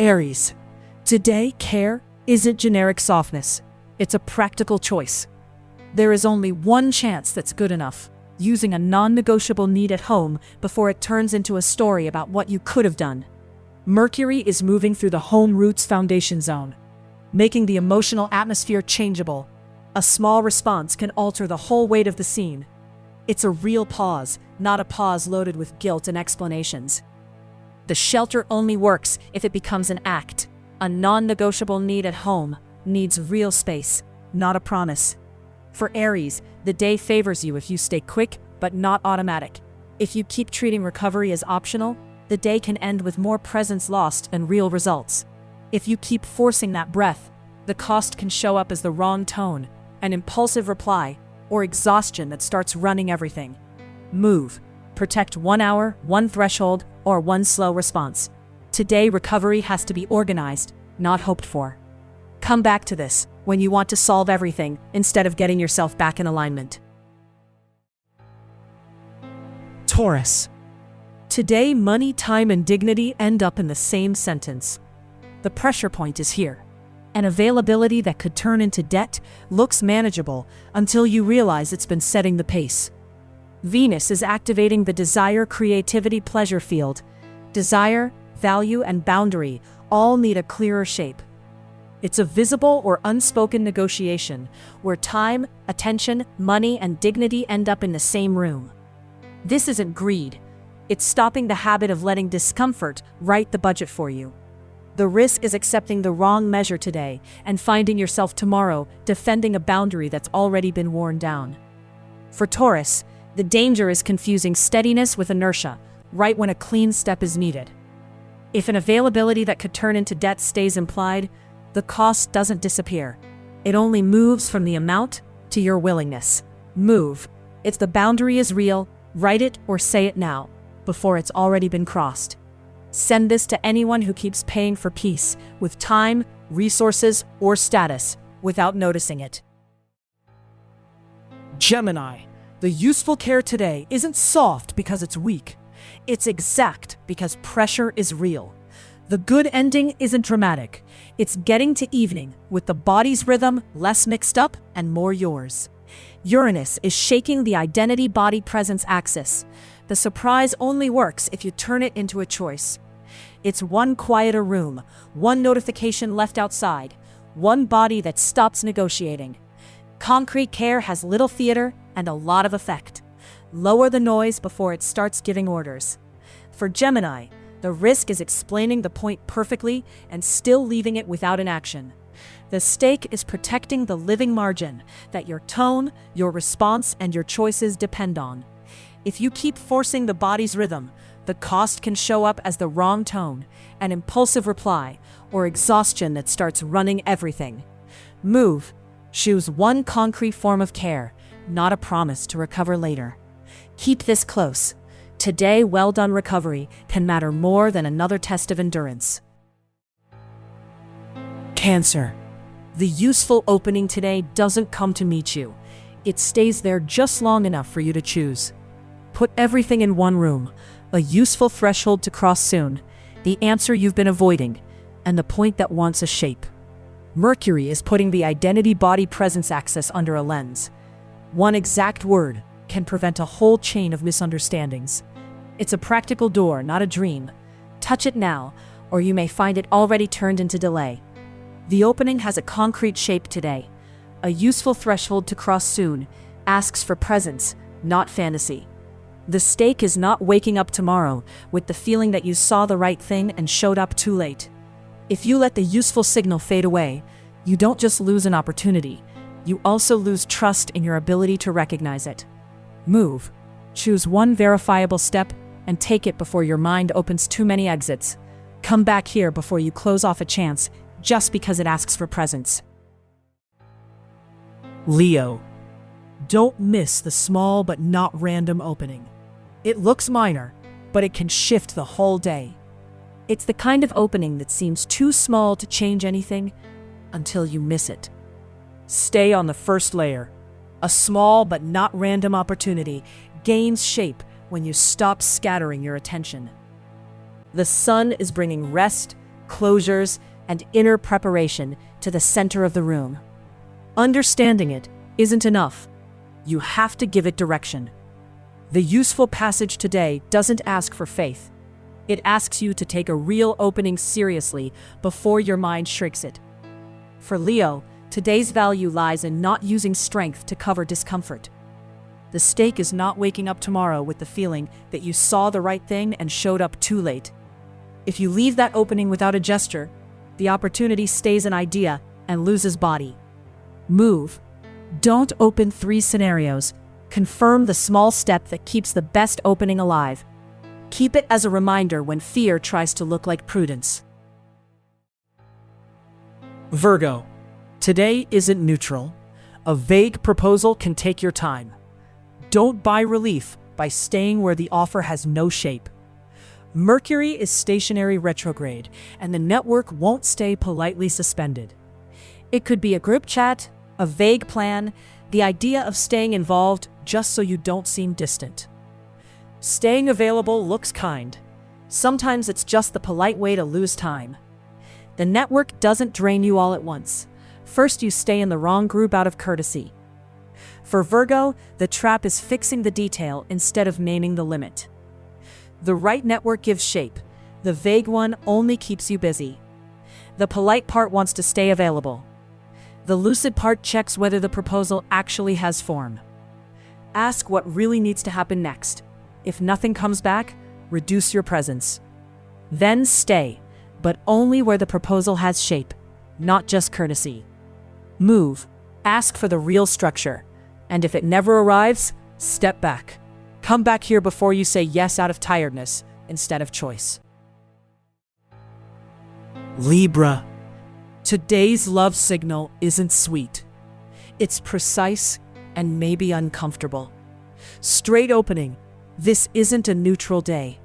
Aries. Today, care isn't generic softness. It's a practical choice. There is only one chance that's good enough, using a non-negotiable need at home before it turns into a story about what you could have done. Mercury is moving through the home roots foundation zone, making the emotional atmosphere changeable. A small response can alter the whole weight of the scene. It's a real pause, not a pause loaded with guilt and explanations. The shelter only works if it becomes an act. A non-negotiable need at home needs real space, not a promise. For Aries, the day favors you if you stay quick but not automatic. If you keep treating recovery as optional, the day can end with more presence lost and real results. If you keep forcing that breath, the cost can show up as the wrong tone, an impulsive reply, or exhaustion that starts running everything. Move. Protect 1 hour, one threshold, or one slow response. Today, recovery has to be organized, not hoped for. Come back to this when you want to solve everything instead of getting yourself back in alignment. Taurus. Today, money, time, and dignity end up in the same sentence. The pressure point is here. An availability that could turn into debt looks manageable until you realize it's been setting the pace. Venus is activating the desire, creativity, pleasure field. Desire, value, and boundary all need a clearer shape. It's a visible or unspoken negotiation where time, attention, money, and dignity end up in the same room. This isn't greed. It's stopping the habit of letting discomfort write the budget for you. The risk is accepting the wrong measure today and finding yourself tomorrow defending a boundary that's already been worn down. For Taurus, the danger is confusing steadiness with inertia, right when a clean step is needed. If an availability that could turn into debt stays implied, the cost doesn't disappear. It only moves from the amount to your willingness. Move. If the boundary is real, write it or say it now, before it's already been crossed. Send this to anyone who keeps paying for peace with time, resources, or status without noticing it. Gemini. The useful care today isn't soft because it's weak. It's exact because pressure is real. The good ending isn't dramatic. It's getting to evening with the body's rhythm less mixed up and more yours. Uranus is shaking the identity-body presence axis. The surprise only works if you turn it into a choice. It's one quieter room, one notification left outside, one body that stops negotiating. Concrete care has little theater and a lot of effect. Lower the noise before it starts giving orders. For Gemini, the risk is explaining the point perfectly and still leaving it without an action. The stake is protecting the living margin that your tone, your response, and your choices depend on. If you keep forcing the body's rhythm, the cost can show up as the wrong tone, an impulsive reply, or exhaustion that starts running everything. Move. Choose one concrete form of care, not a promise to recover later. Keep this close. Today, well-done recovery can matter more than another test of endurance. Cancer. The useful opening today doesn't come to meet you. It stays there just long enough for you to choose. Put everything in one room, a useful threshold to cross soon, the answer you've been avoiding, and the point that wants a shape. Mercury is putting the identity-body presence axis under a lens. One exact word can prevent a whole chain of misunderstandings. It's a practical door, not a dream. Touch it now, or you may find it already turned into delay. The opening has a concrete shape today. A useful threshold to cross soon asks for presence, not fantasy. The stake is not waking up tomorrow with the feeling that you saw the right thing and showed up too late. If you let the useful signal fade away, you don't just lose an opportunity, you also lose trust in your ability to recognize it. Move. Choose one verifiable step and take it before your mind opens too many exits. Come back here before you close off a chance just because it asks for presence. Leo. Don't miss the small but not random opening. It looks minor, but it can shift the whole day. It's the kind of opening that seems too small to change anything until you miss it. Stay on the first layer. A small but not random opportunity gains shape when you stop scattering your attention. The sun is bringing rest, closures, and inner preparation to the center of the room. Understanding it isn't enough. You have to give it direction. The useful passage today doesn't ask for faith. It asks you to take a real opening seriously before your mind shrinks it. For Leo, today's value lies in not using strength to cover discomfort. The stake is not waking up tomorrow with the feeling that you saw the right thing and showed up too late. If you leave that opening without a gesture, the opportunity stays an idea and loses body. Move. Don't open 3 scenarios. Confirm the small step that keeps the best opening alive. Keep it as a reminder when fear tries to look like prudence. Virgo. Today isn't neutral. A vague proposal can take your time. Don't buy relief by staying where the offer has no shape. Mercury is stationary retrograde, and the network won't stay politely suspended. It could be a group chat, a vague plan, the idea of staying involved just so you don't seem distant. Staying available looks kind. Sometimes it's just the polite way to lose time. The network doesn't drain you all at once. First, you stay in the wrong group out of courtesy. For Virgo, the trap is fixing the detail instead of naming the limit. The right network gives shape. The vague one only keeps you busy. The polite part wants to stay available. The lucid part checks whether the proposal actually has form. Ask what really needs to happen next. If nothing comes back, reduce your presence. Then stay, but only where the proposal has shape, not just courtesy. Move. Ask for the real structure. And if it never arrives, step back. Come back here before you say yes out of tiredness instead of choice. Libra. Today's love signal isn't sweet. It's precise and maybe uncomfortable. Straight opening. This isn't a neutral day,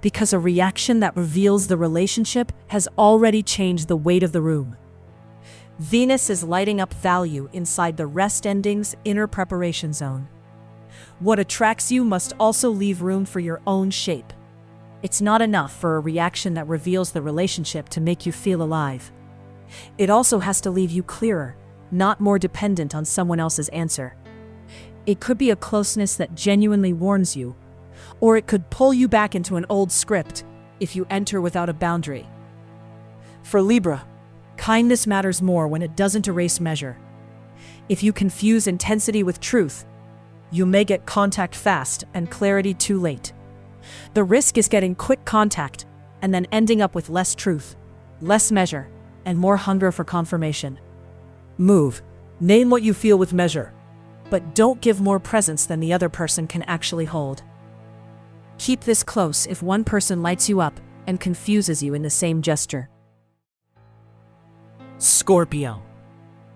because a reaction that reveals the relationship has already changed the weight of the room. Venus is lighting up value inside the rest ending's inner preparation zone. What attracts you must also leave room for your own shape. It's not enough for a reaction that reveals the relationship to make you feel alive. It also has to leave you clearer, not more dependent on someone else's answer. It could be a closeness that genuinely warns you, or it could pull you back into an old script if you enter without a boundary. For Libra, kindness matters more when it doesn't erase measure. If you confuse intensity with truth, you may get contact fast and clarity too late. The risk is getting quick contact and then ending up with less truth, less measure, and more hunger for confirmation. Move. Name what you feel with measure, but don't give more presence than the other person can actually hold. Keep this close if one person lights you up and confuses you in the same gesture. Scorpio.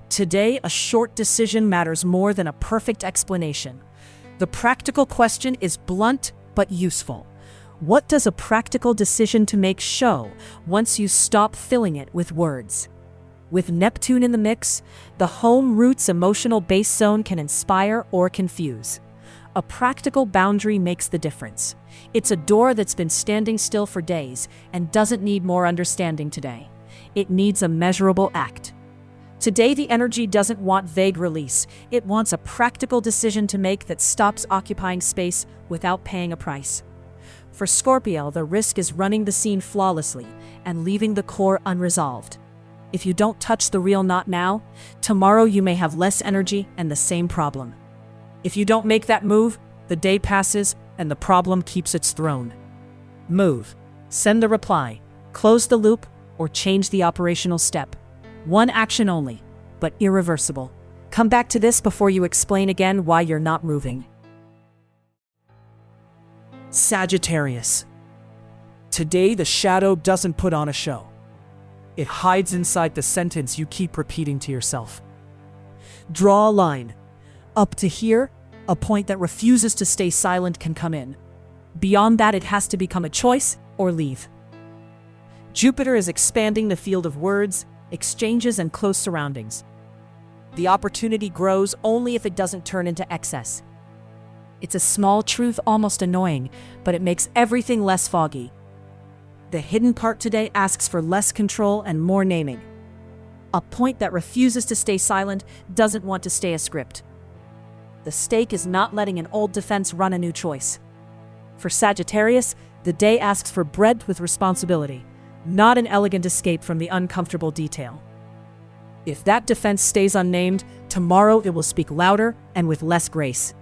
Today, a short decision matters more than a perfect explanation. The practical question is blunt but useful. What does a practical decision to make show once you stop filling it with words? With Neptune in the mix, the home root's emotional base zone can inspire or confuse. A practical boundary makes the difference. It's a door that's been standing still for days and doesn't need more understanding today. It needs a measurable act. Today, the energy doesn't want vague release. It wants a practical decision to make that stops occupying space without paying a price. For Scorpio, the risk is running the scene flawlessly and leaving the core unresolved. If you don't touch the real knot now, tomorrow you may have less energy and the same problem. If you don't make that move, the day passes and the problem keeps its throne. Move. Send the reply, close the loop, or change the operational step. One action only, but irreversible. Come back to this before you explain again why you're not moving. Sagittarius. Today, the shadow doesn't put on a show. It hides inside the sentence you keep repeating to yourself. Draw a line. Up to here, a point that refuses to stay silent can come in. Beyond that, it has to become a choice or leave. Jupiter is expanding the field of words, exchanges, and close surroundings. The opportunity grows only if it doesn't turn into excess. It's a small truth, almost annoying, but it makes everything less foggy. The hidden part today asks for less control and more naming. A point that refuses to stay silent doesn't want to stay a script. The stake is not letting an old defense run a new choice. For Sagittarius, the day asks for breadth with responsibility, not an elegant escape from the uncomfortable detail. If that defense stays unnamed, tomorrow it will speak louder and with less grace.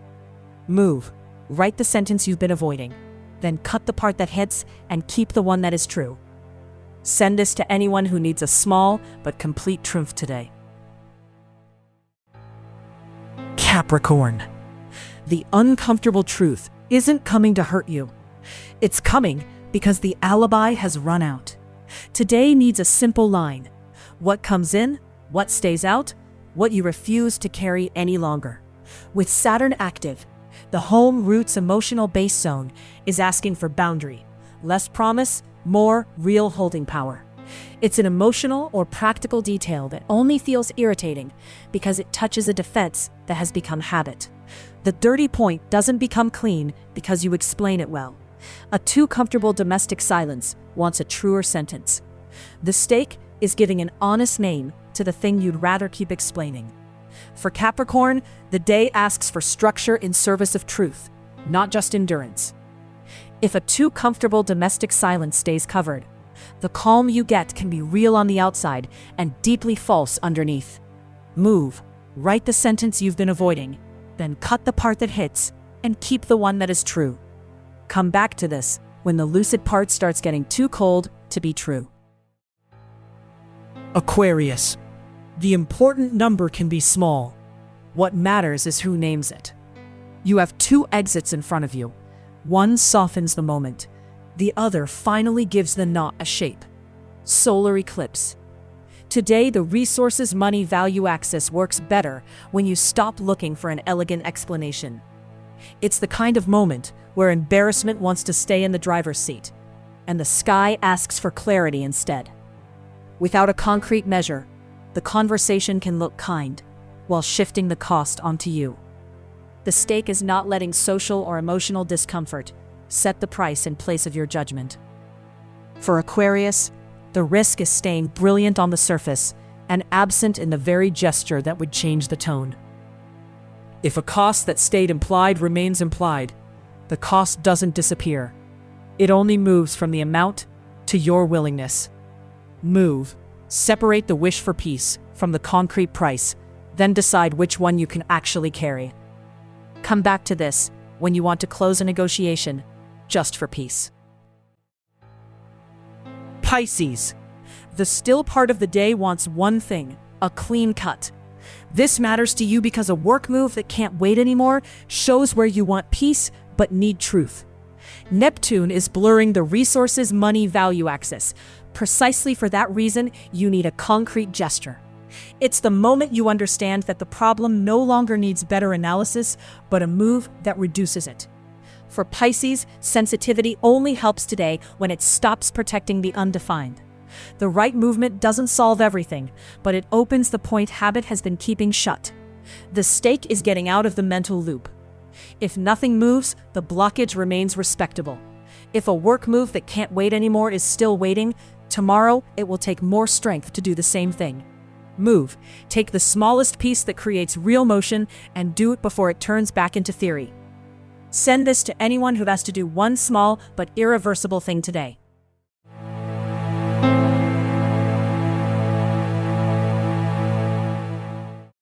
Move. Write the sentence you've been avoiding. Then cut the part that hits and keep the one that is true. Send this to anyone who needs a small but complete truth today. Capricorn. The uncomfortable truth isn't coming to hurt you. It's coming because the alibi has run out. Today needs a simple line. What comes in, what stays out, what you refuse to carry any longer. With Saturn active, the home root's emotional base zone is asking for boundary, less promise, more real holding power. It's an emotional or practical detail that only feels irritating because it touches a defense that has become habit. The dirty point doesn't become clean because you explain it well. A too comfortable domestic silence wants a truer sentence. The stake is giving an honest name to the thing you'd rather keep explaining. For Capricorn, the day asks for structure in service of truth, not just endurance. If a too comfortable domestic silence stays covered, the calm you get can be real on the outside and deeply false underneath. Move, write the sentence you've been avoiding, then cut the part that hits and keep the one that is true. Come back to this when the lucid part starts getting too cold to be true. Aquarius. The important number can be small. What matters is who names it. You have two exits in front of you. One softens the moment. The other finally gives the knot a shape. Solar eclipse. Today, the resources money value axis works better when you stop looking for an elegant explanation. It's the kind of moment where embarrassment wants to stay in the driver's seat, and the sky asks for clarity instead. Without a concrete measure, the conversation can look kind, while shifting the cost onto you. The stake is not letting social or emotional discomfort set the price in place of your judgment. For Aquarius, the risk is staying brilliant on the surface and absent in the very gesture that would change the tone. If a cost that stayed implied remains implied, the cost doesn't disappear. It only moves from the amount to your willingness. Move. Separate the wish for peace from the concrete price, then decide which one you can actually carry. Come back to this when you want to close a negotiation just for peace. Pisces. The still part of the day wants one thing, a clean cut. This matters to you because a work move that can't wait anymore shows where you want peace but need truth. Neptune is blurring the resources money value axis. Precisely for that reason, you need a concrete gesture. It's the moment you understand that the problem no longer needs better analysis, but a move that reduces it. For Pisces, sensitivity only helps today when it stops protecting the undefined. The right movement doesn't solve everything, but it opens the point habit has been keeping shut. The stake is getting out of the mental loop. If nothing moves, the blockage remains respectable. If a work move that can't wait anymore is still waiting, tomorrow it will take more strength to do the same thing. Move. Take the smallest piece that creates real motion and do it before it turns back into theory. Send this to anyone who has to do one small but irreversible thing today.